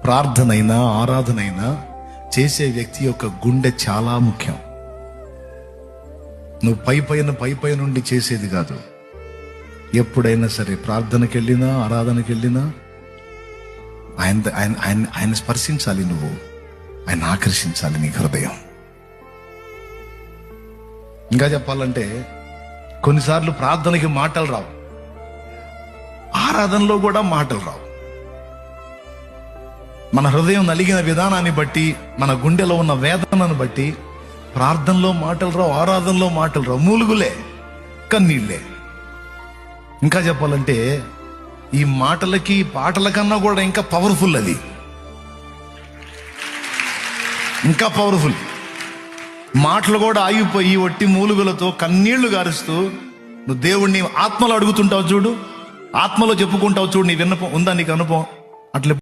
ప్రార్థనైనా ఆరాధనైనా చేసే వ్యక్తి యొక్క గుండె చాలా ముఖ్యం. నువ్వు పై నుండి చేసేది కాదు. ఎప్పుడైనా సరే ప్రార్థనకి వెళ్ళినా ఆరాధనకి వెళ్ళినా ఆయన స్పర్శించాలి, నువ్వు ఆయన ఆకర్షించాలి నీ హృదయం. ఇంకా చెప్పాలంటే కొన్నిసార్లు ప్రార్థనకి మాటలు రావు, ఆరాధనలో కూడా మాటలు రావు. మన హృదయం నలిగిన విధానాన్ని బట్టి, మన గుండెలో ఉన్న వేదనను బట్టి ప్రార్థనలో మాటలు రావు, ఆరాధనలో మాటలు రావు. మూలుగులే, కన్నీళ్లే. ఇంకా చెప్పాలంటే ఈ మాటలకి పాటల కన్నా కూడా ఇంకా పవర్ఫుల్, అది ఇంకా పవర్ఫుల్. మాటలు కూడా ఆగిపోయి ఒట్టి మూలుగులతో కన్నీళ్లు గారుస్తూ నువ్వు దేవుణ్ణి ఆత్మలో అడుగుతుంటావు చూడు, ఆత్మలో చెప్పుకుంటావు చూడు. నీ విన్నపం ఉందా, నీకు అనుభవం అట్లా